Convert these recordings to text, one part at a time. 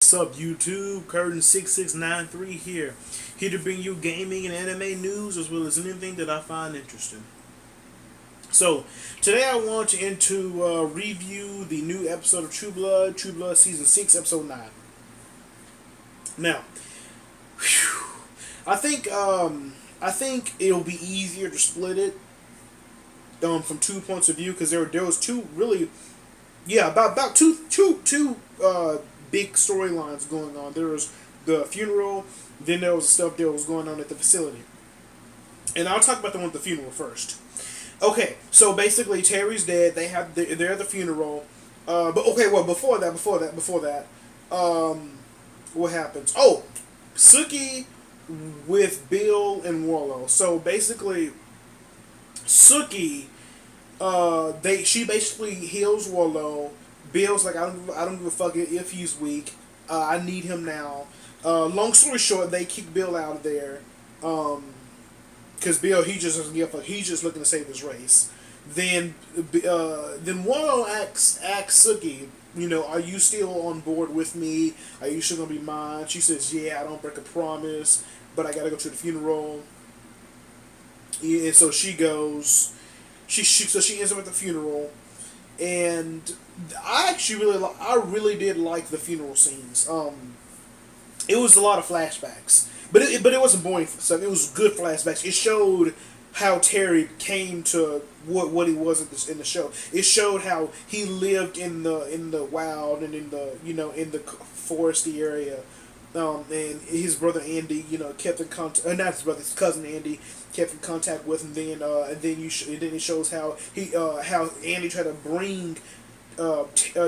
What's up, YouTube? Curtain6693 here to bring you gaming and anime news as well as anything that I find interesting. So, today I want to review the new episode of True Blood Season 6, Episode 9. Now, whew, I think it'll be easier to split it from 2 points of view because there was two really, yeah, about two big storylines going on. There was the funeral, then there was the stuff that was going on at the facility. And I'll talk about the one at the funeral first. Okay, so basically Terry's dead. They're at the funeral. But okay, well before that, what happens? Oh, Suki with Bill and Warlow. So basically, Suki, she basically heals Warlow. Bill's like, I don't give a fuck if he's weak. I need him now. Long story short, they kick Bill out of there. Because Bill, he just doesn't give a fuck. He's just looking to save his race. Then Warlow asks Suki, are you still on board with me? Are you still gonna be mine? She says, yeah, I don't break a promise, but I gotta go to the funeral. Yeah, and so she goes. So she ends up at the funeral, and I really did like the funeral scenes. It was a lot of flashbacks, but it wasn't boring stuff. It was good flashbacks. It showed how Terry came to what he was in the show. It showed how he lived in the wild and in the foresty area. And his brother Andy, kept in contact. Not his brother, his cousin Andy kept in contact with him. And then it shows how how Andy tried to bring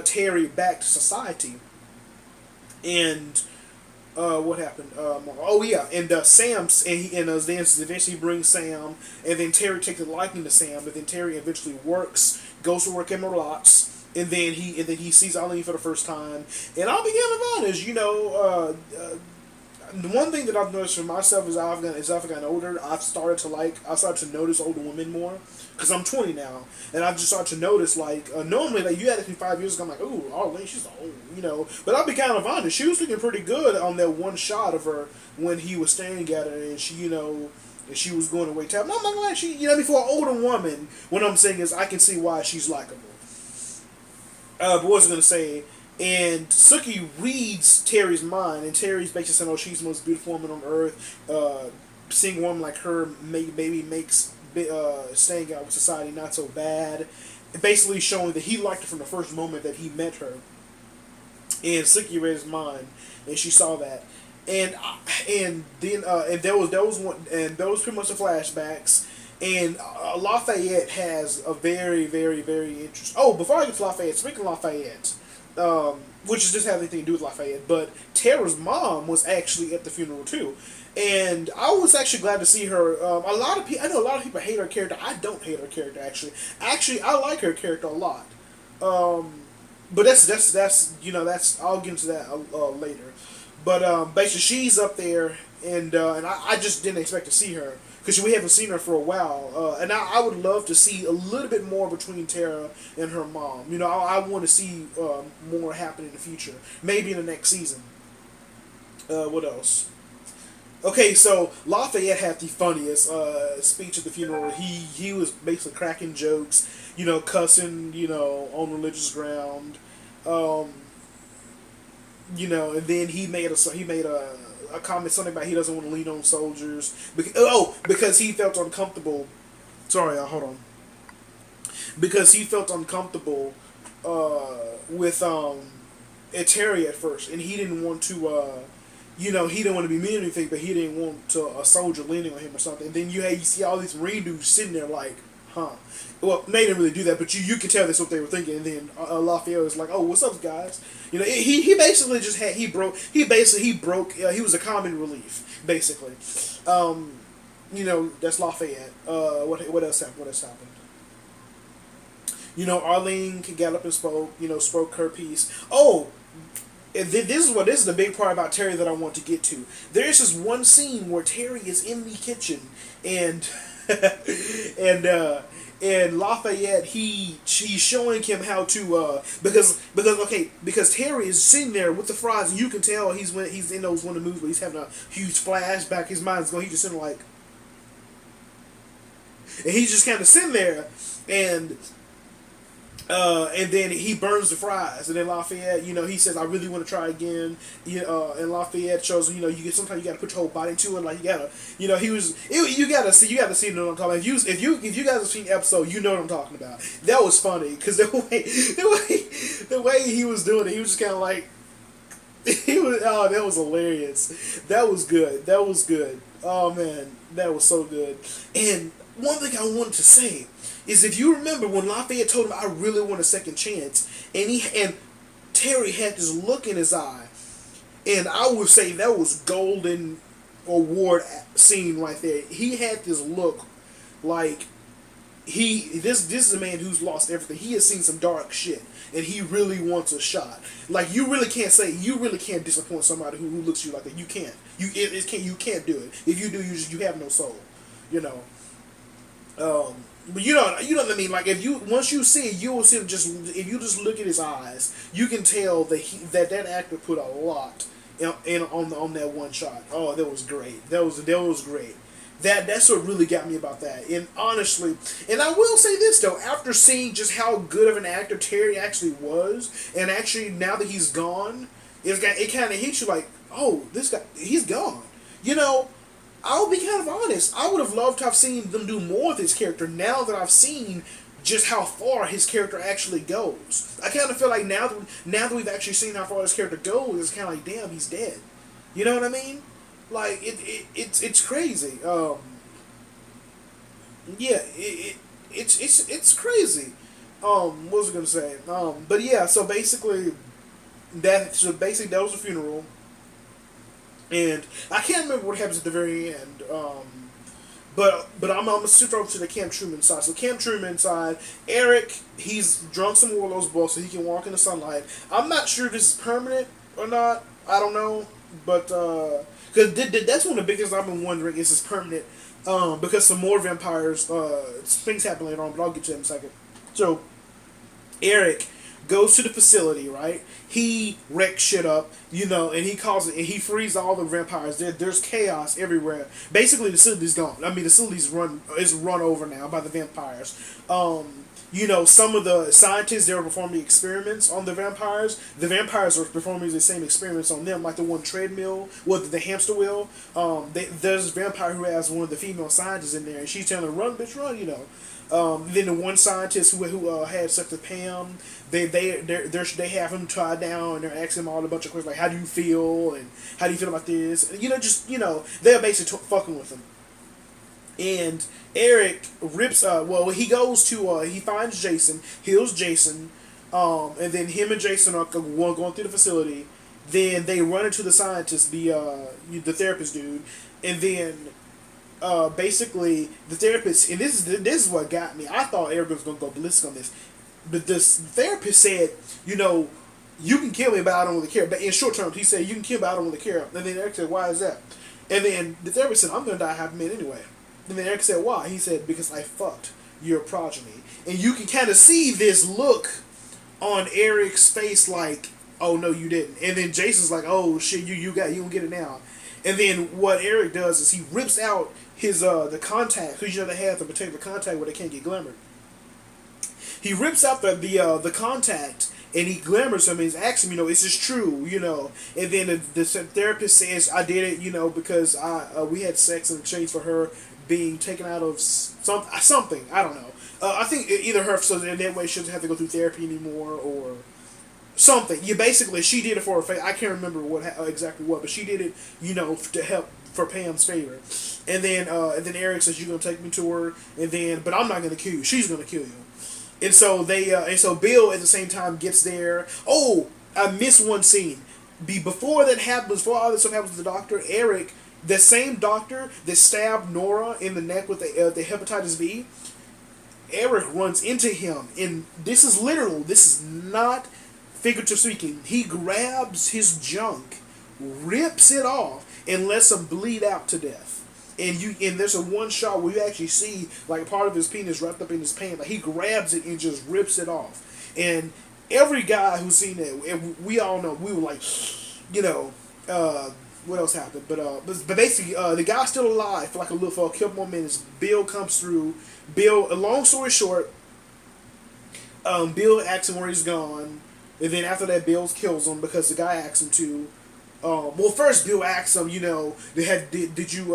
Terry back to society. And what happened? Oh yeah, and Sam's then eventually brings Sam, and then Terry takes a liking to Sam, and then Terry eventually goes to work at Merlot's. And then he sees Eileen for the first time, and I'll be honest, the one thing that I've noticed for myself is as I've gotten older, I've started to notice older women more, because I'm 20 now, and I've just started to notice normally you had me 5 years ago, I'm like, ooh, Eileen, she's old, but I'll be kind of honest, she was looking pretty good on that one shot of her when he was staring at her, and she and she was going away tap. I'm not like for an older woman, what I'm saying is I can see why she's likable. But what was I going to say? And Suki reads Terry's mind, and Terry's basically saying, oh, she's the most beautiful woman on earth. Seeing a woman like her maybe makes staying out with society not so bad. Basically showing that he liked her from the first moment that he met her. And Suki read his mind, and she saw that. And there was one, and those pretty much the flashbacks. And Lafayette has a very, very, very interesting... Oh, before I get to Lafayette, speaking of Lafayette, which is just have anything to do with Lafayette, but Tara's mom was actually at the funeral too. And I was actually glad to see her. I know a lot of people hate her character. I don't hate her character, actually. Actually, I like her character a lot. But that's I'll get into that later. But basically, she's up there, and I just didn't expect to see her, because we haven't seen her for a while, and I would love to see a little bit more between Tara and her mom. I want to see more happen in the future, maybe in the next season. What else? Okay, so Lafayette had the funniest speech at the funeral. He was basically cracking jokes, cussing, on religious ground, and then he made a comment, something about he doesn't want to lean on soldiers because he felt uncomfortable. Sorry, hold on. Because he felt uncomfortable with Terry at first, and he didn't want to. He didn't want to be mean or anything, but he didn't want a soldier leaning on him or something. And then you see all these Marine dudes sitting there like, huh. Well, they didn't really do that, but you could tell that's what they were thinking. And then Lafayette was like, "Oh, what's up, guys?" He basically just he broke. He broke. He was a common relief, basically. That's Lafayette. What else happened? What else happened? Arlene got up and spoke her piece. Oh, and this is the big part about Terry that I want to get to. There's this one scene where Terry is in the kitchen and and And Lafayette, he's showing him how to because Terry is sitting there with the fries, and you can tell he's in those one of the movies where he's having a huge flashback. His mind's going. He's just sitting like, and he's just kind of sitting there, and and then he burns the fries, and then Lafayette, he says, "I really want to try again." And Lafayette shows him, sometimes you got to put your whole body into it, like you gotta, you gotta see what I'm talking about. If you guys have seen the episode, you know what I'm talking about. That was funny because the way he was doing it, he was just kind of like, that was hilarious. That was good. That was good. Oh man, that was so good. And one thing I wanted to say is, if you remember when Lafayette told him, "I really want a second chance," and Terry had this look in his eye, and I would say that was golden award scene right there. He had this look like this is a man who's lost everything. He has seen some dark shit, and he really wants a shot. Like, you really can't disappoint somebody who looks at you like that. You can't. You can't do it. If you do, you have no soul. You know. But you know what I mean. Like, once you see it, you will see it. If you just look at his eyes, you can tell that actor put a lot on that one shot. Oh, that was great. That was great. That's what really got me about that. And honestly, and I will say this though, after seeing just how good of an actor Terry actually was, and actually now that he's gone, it kind of hits you like, oh, this guy, he's gone. I'll be kind of honest. I would have loved to have seen them do more with his character now that I've seen just how far his character actually goes. I kind of feel like now that we've actually seen how far his character goes, it's kind of like, damn, he's dead. You know what I mean? Like, it's crazy. Yeah, it's crazy. What was I gonna say? But yeah, so basically that was the funeral. And I can't remember what happens at the very end. But I'm gonna switch over to the Camp Truman side. So Camp Truman side, Eric, he's drunk some more of those balls so he can walk in the sunlight. I'm not sure if this is permanent or not. I don't know, but because that's one of the biggest I've been wondering, is this permanent? Because some more vampires, things happen later on, but I'll get to that in a second. So Eric goes to the facility, right? He wrecks shit up, and he frees all the vampires. There's chaos everywhere. Basically, the facility's gone. I mean, the facility's run over now by the vampires. Some of the scientists, they were performing experiments on the vampires. The vampires were performing the same experiments on them, like the one treadmill, the hamster wheel. There's a vampire who has one of the female scientists in there, and she's telling her, "Run, bitch, run," Then the one scientist who had sex with Pam, they have him tied down, and they're asking him all a bunch of questions like, "How do you feel?" and "How do you feel about this?" They're basically fucking with him. And Eric rips. He goes to. He finds Jason, heals Jason, and then him and Jason are going through the facility. Then they run into the scientist, the therapist dude, and then basically the therapist. And this is what got me. I thought Eric was gonna go ballistic on this, but this therapist said, "You can kill me, but I don't really care." But in short terms, he said, "You can kill me, but I don't really care." And then Eric said, "Why is that?" And then the therapist said, "I'm gonna die half a minute anyway." And then Eric said, "Why?" He said, "Because I fucked your progeny." And you can kind of see this look on Eric's face like, "Oh no, you didn't." And then Jason's like, "Oh shit, you gonna get it now." And then what Eric does is he rips out his the contact, because they have to protect the contact where they can't get glamoured. He rips out the contact, and he glamours him and asks him, "Is this true?" And then the therapist says, "I did it, because we had sex in exchange for her being taken out of something. I don't know. I think either her, so in that way she doesn't have to go through therapy anymore, or something. Basically, she did it for her face. I can't remember exactly what, but she did it, to help for Pam's favor." And then Eric says, "You're gonna take me to her, but I'm not gonna kill you. She's gonna kill you." And so so Bill at the same time gets there. Oh, I missed one scene. Before that happens, before all this stuff happens to the doctor, Eric, the same doctor that stabbed Nora in the neck with the hepatitis B, Eric runs into him, and this is literal. This is not figurative speaking. He grabs his junk, rips it off, and lets him bleed out to death. and there's a one shot where you actually see like part of his penis wrapped up in his pants. Like he grabs it and just rips it off. And every guy who's seen it, and we all know, we were like, you know, what else happened? But basically, the guy's still alive for like for a couple more minutes. Bill comes through. Bill, a long story short, Bill asks him where he's gone, and then after that, Bill kills him because the guy asks him to. Well, first Bill asks him, you know, did you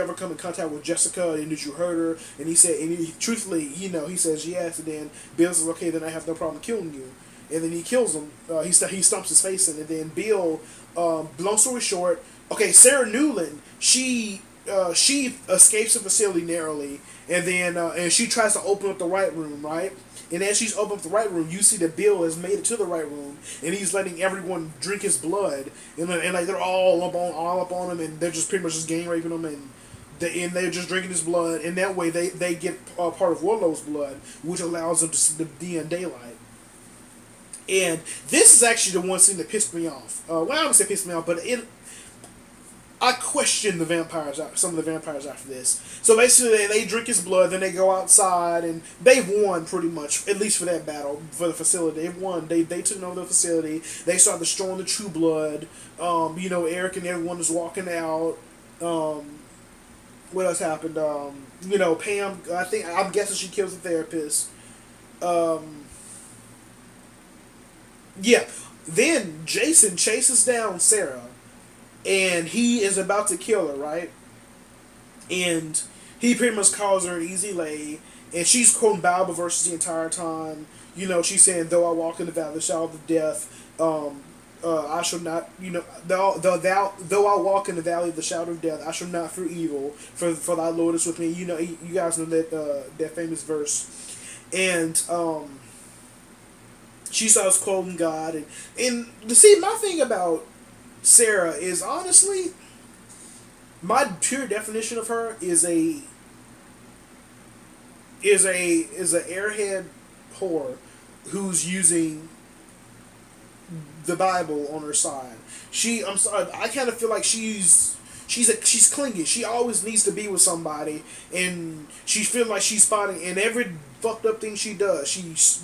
ever come in contact with Jessica and did you hurt her? And he said, and truthfully, you know, he says yes. And then Bill says, okay, then I have no problem killing you. And then he kills him. He stumps his face in, and then Bill. Long story short, okay, Sarah Newland, she escapes the facility narrowly, and then and she tries to open up the right room, right? And as she's opened up the right room, you see that Bill has made it to the right room, and he's letting everyone drink his blood, and like they're all up on him, and they're just pretty much just gang raping him, and they're just drinking his blood, and that way they get part of Warlow's blood, which allows them to be in daylight. And this is actually the one scene that pissed me off. Well, I don't say pissed me off, but I question the vampires, some of the vampires after this. So basically, they drink his blood, then they go outside, and they've won pretty much, at least for that battle, for the facility. They've won. They took over the facility. They started destroying the True Blood. You know, Eric and everyone was walking out. What else happened? You know, Pam, I'm guessing she kills the therapist. Yeah. Then Jason chases down Sarah, and he is about to kill her, right? And he pretty much calls her an easy lay, and she's quoting Bible verses the entire time. You know, she's saying, "Though I walk in the valley of the shadow of death, I shall not. You know, though I walk in the valley of the shadow of death, I shall not fear evil. For thy Lord is with me." You know, you guys know that famous verse, and she starts quoting God, and to see my thing about Sarah is honestly, my pure definition of her is a airhead whore who's using the Bible on her side. I'm sorry, I kind of feel like she's clingy. She always needs to be with somebody, and she feels like she's spotting. And every fucked up thing she does, she's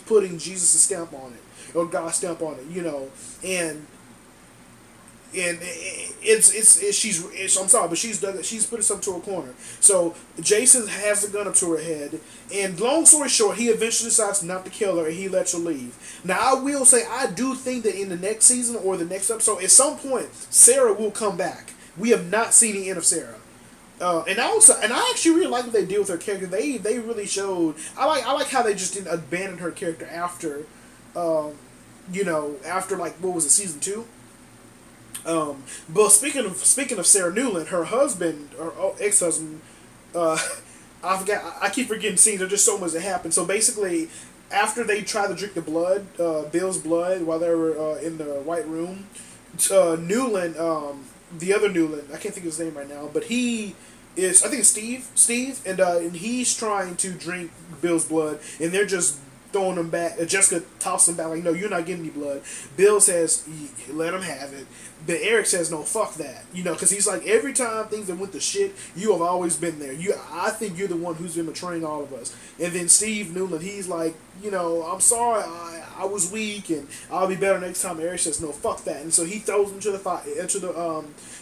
putting Jesus' stamp on it or God's stamp on it. You know, and I'm sorry, but she's putting something to a corner. So Jason has the gun up to her head, and long story short, he eventually decides not to kill her, and he lets her leave. Now I will say, I do think that in the next season or the next episode, at some point, Sarah will come back. We have not seen the end of Sarah. And I actually really like what they did with her character. They really showed. I like how they just didn't abandon her character after, you know, after like what was it, season 2. But speaking of Sarah Newland, her husband or ex-husband, I forgot. I keep forgetting scenes. There's just so much that happened. So basically, after they tried to drink the blood, Bill's blood, while they were in the White Room, Newland, the other Newland, I can't think of his name right now, but he is, I think it's Steve, and he's trying to drink Bill's blood, and they're just throwing him back. Jessica tosses him back like, "No, you're not getting any blood." Bill says, "Let him have it." But Eric says, "No, fuck that." You know, because he's like, every time things that went to shit, you have always been there. I think you're the one who's been betraying all of us. And then Steve Newland, he's like, you know, "I'm sorry, I was weak, and I'll be better next time." Eric says, "No, fuck that." And so he throws him to the fire,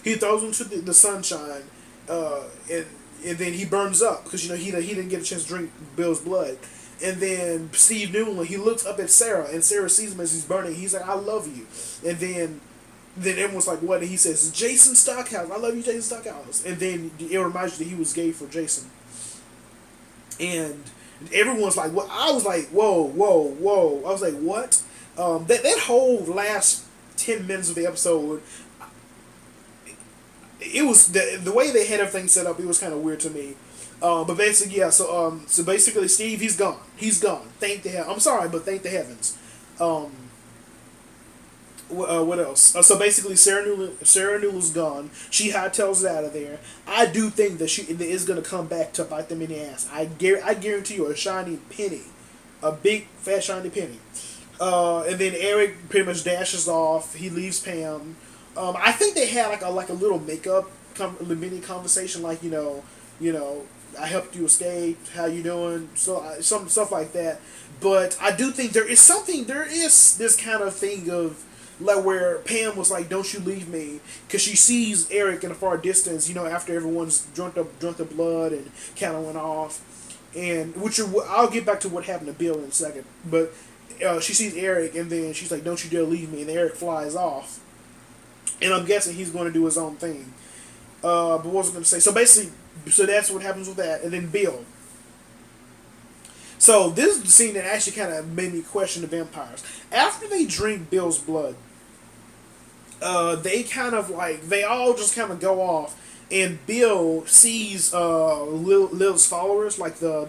he throws him to the sunshine, and then he burns up because you know he didn't get a chance to drink Bill's blood. And then Steve Newland, he looks up at Sarah, and Sarah sees him as he's burning. He's like, "I love you." And then everyone's like, "What?" And he says, "Jason Stockhouse, I love you, Jason Stockhouse." And then it reminds you that he was gay for Jason. And everyone's like, "What?" I was like, "Whoa, whoa, whoa!" I was like, "What?" That whole last 10 minutes of the episode, it was the way they had everything set up. It was kind of weird to me. But basically, yeah. So basically, Steve, he's gone. He's gone. Thank the hell. I'm sorry, but thank the heavens. What else? So basically, Sarah Newland's gone. She hightails it out of there. I do think that she is going to come back to bite them in the ass. I guarantee you a shiny penny, a big fat shiny penny. And then Eric pretty much dashes off. He leaves Pam. I think they had like a little makeup mini conversation like you know, I helped you escape. How you doing? So some stuff like that. But I do think there is something. There is this kind of thing of like where Pam was like, "Don't you leave me," because she sees Eric in a far distance. You know, after everyone's drunk the blood and kind of went off, and I'll get back to what happened to Bill in a second. But she sees Eric, and then she's like, "Don't you dare leave me," and Eric flies off. And I'm guessing he's going to do his own thing. But what was I going to say? So basically, so that's what happens with that. And then Bill. So this is the scene that actually kind of made me question the vampires. After they drink Bill's blood, they kind of like, they all just kind of go off. And Bill sees Lil's followers, like the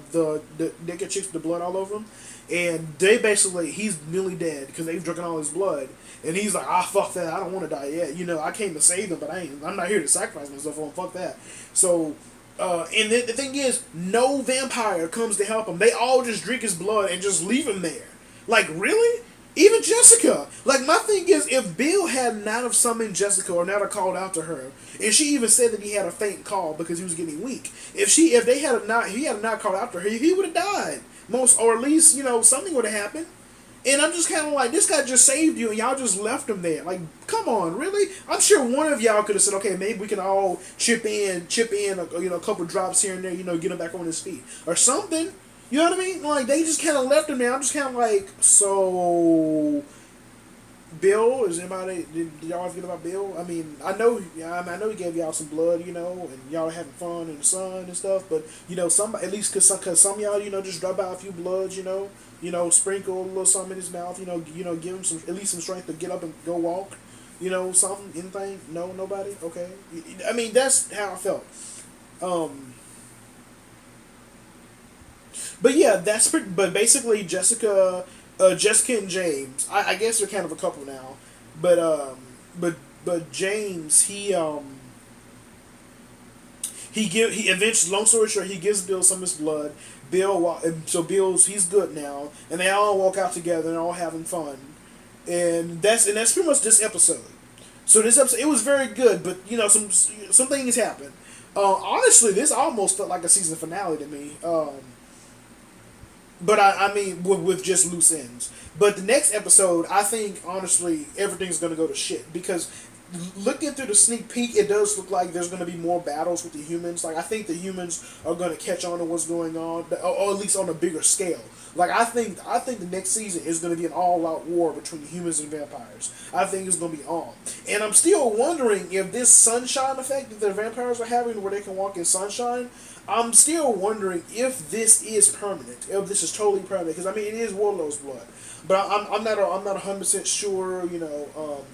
naked chicks with the blood all over them. And they basically, he's nearly dead because they've drinking all his blood. And he's like, fuck that, I don't want to die yet. You know, I came to save them, but I'm not here to sacrifice myself for them, fuck that. So, and the thing is, no vampire comes to help him. They all just drink his blood and just leave him there. Like, really? Even Jessica. Like, my thing is, if Bill had not have summoned Jessica or not have called out to her, and she even said that he had a faint call because he was getting weak, if he had not called out to her, he would have died. Or at least, you know, something would have happened. And I'm just kind of like, this guy just saved you, and y'all just left him there. Like, come on, really? I'm sure one of y'all could have said, okay, maybe we can all chip in, a couple drops here and there, you know, get him back on his feet or something. You know what I mean? Like, they just kind of left him there. I'm just kind of like, so Bill, is anybody? Did y'all forget about Bill? I mean, I know he gave y'all some blood, you know, and y'all having fun in the sun and stuff. But you know, at least cause some of y'all, you know, just drop out a few bloods, you know, sprinkle a little something in his mouth, you know, give him at least some strength to get up and go walk, you know, something, anything. No, nobody. Okay, I mean that's how I felt. But yeah, but basically Jessica and James. I guess they're kind of a couple now, but James he eventually, long story short, he gives Bill some of his blood. He's good now, and they all walk out together and all having fun, and that's pretty much this episode. So this episode, it was very good, but you know some things happened. Honestly, this almost felt like a season finale to me. But I mean, with just loose ends. But the next episode, I think, honestly, everything's going to go to shit. Because looking through the sneak peek, it does look like there's going to be more battles with the humans. Like, I think the humans are going to catch on to what's going on, or at least on a bigger scale. Like, I think the next season is going to be an all-out war between humans and vampires. I think it's going to be on. And I'm still wondering if this sunshine effect that the vampires are having, where they can walk in sunshine, I'm still wondering if this is permanent, if this is totally permanent. Because I mean, it is Warlow's blood, but I'm not 100% sure. You know,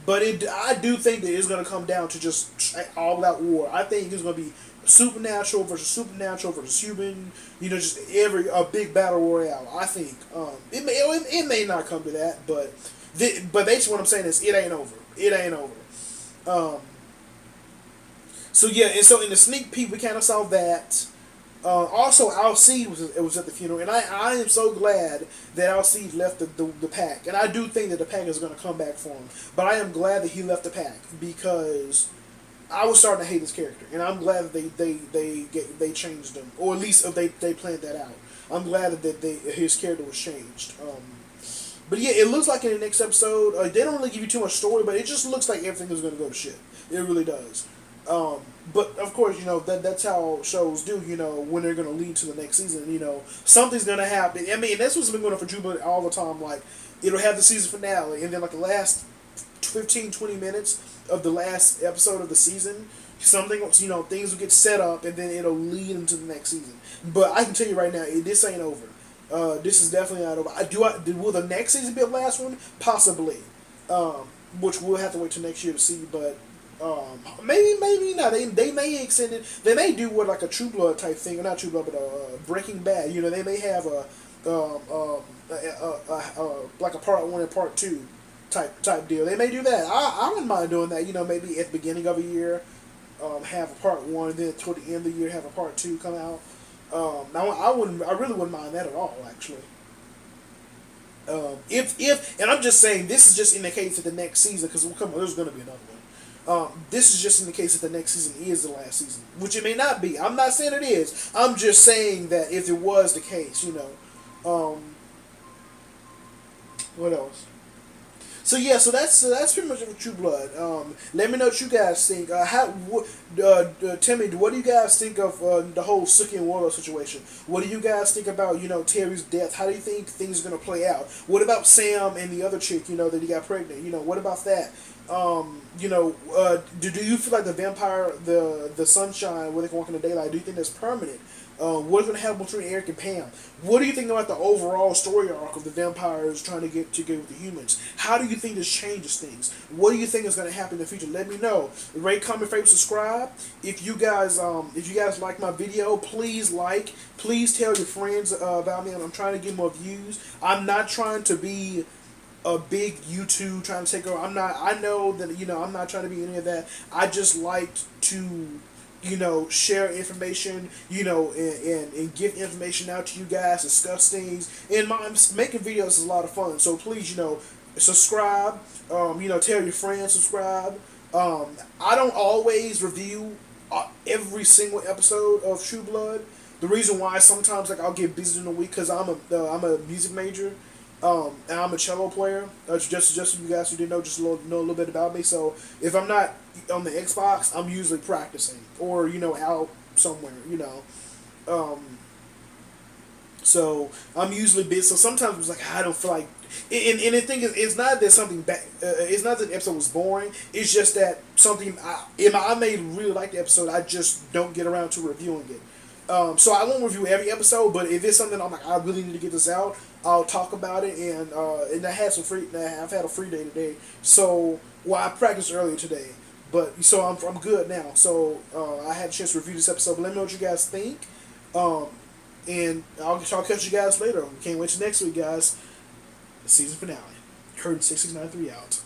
but I do think that it's going to come down to just all out war. I think it's going to be supernatural versus human. You know, just a big battle royale. I think it may not come to that, but basically what I'm saying is it ain't over. It ain't over. So yeah, and so in the sneak peek, we kind of saw that. Also, Alcide was at the funeral, and I am so glad that Alcide left the pack, and I do think that the pack is going to come back for him. But I am glad that he left the pack because I was starting to hate this character, and I'm glad that they changed him, or at least if they planned that out. I'm glad that his character was changed. But yeah, it looks like in the next episode, they don't really give you too much story, but it just looks like everything is going to go to shit. It really does. But of course, you know, that's how shows do, you know, when they're going to lead to the next season, you know, something's going to happen. I mean, that's what's been going on for True Blood all the time. Like, it'll have the season finale, and then like the last 15-20 minutes of the last episode of the season, something, you know, things will get set up, and then it'll lead into the next season. But I can tell you right now, this ain't over. This is definitely not over. Will the next season be the last one? Possibly. Which we'll have to wait till next year to see, but maybe not. They may extend it. They may do what, like a True Blood type thing, or not True Blood, but Breaking Bad. You know, they may have like a part 1 and part 2 type deal. They may do that. I wouldn't mind doing that. You know, maybe at the beginning of a year, have a part 1, then toward the end of the year have a part 2 come out. I really wouldn't mind that at all, actually. And I'm just saying, this is just indicating for the next season, because there's going to be another one. This is just in the case that the next season is the last season, which it may not be. I'm not saying it is. I'm just saying that if it was the case, what else? So yeah, so that's pretty much True Blood. Let me know what you guys think. Tell me, what do you guys think of the whole Suki and Warlow situation? What do you guys think about Terry's death? How do you think things are gonna play out? What about Sam and the other chick that he got pregnant? What about that? Do you feel like the vampire, the sunshine, where they can walk in the daylight? Do you think that's permanent? What's going to happen between Eric and Pam? What do you think about the overall story arc of the vampires trying to get together with the humans? How do you think this changes things? What do you think is going to happen in the future? Let me know. Rate, comment, favorite, subscribe. If you guys like my video, please like. Please tell your friends about me. I'm trying to get more views. I'm not trying to be a big YouTube trying to take over. I know that I'm not trying to be any of that. I just like to share information, and give information out to you guys, discuss things. And making videos is a lot of fun. So please, subscribe. Tell your friends, subscribe. I don't always review every single episode of True Blood. The reason why sometimes I'll get busy in the week because I'm a music major. And I'm a cello player. Just for you guys who didn't know, just know a little bit about me. So if I'm not on the Xbox, I'm usually practicing or out somewhere. Um, so I'm usually busy. So sometimes it's like I don't feel like. And the thing is, it's not that something bad. It's not that the episode was boring. It's just that I may really like the episode. I just don't get around to reviewing it. So I won't review every episode, but if it's something I'm like, I really need to get this out, I'll talk about it. And I had I've had a free day today. So I practiced earlier today, but so I'm good now. So I had a chance to review this episode. But let me know what you guys think. And I'll catch you guys later. Can't wait till next week, guys. The season finale. Curtain 6693 out.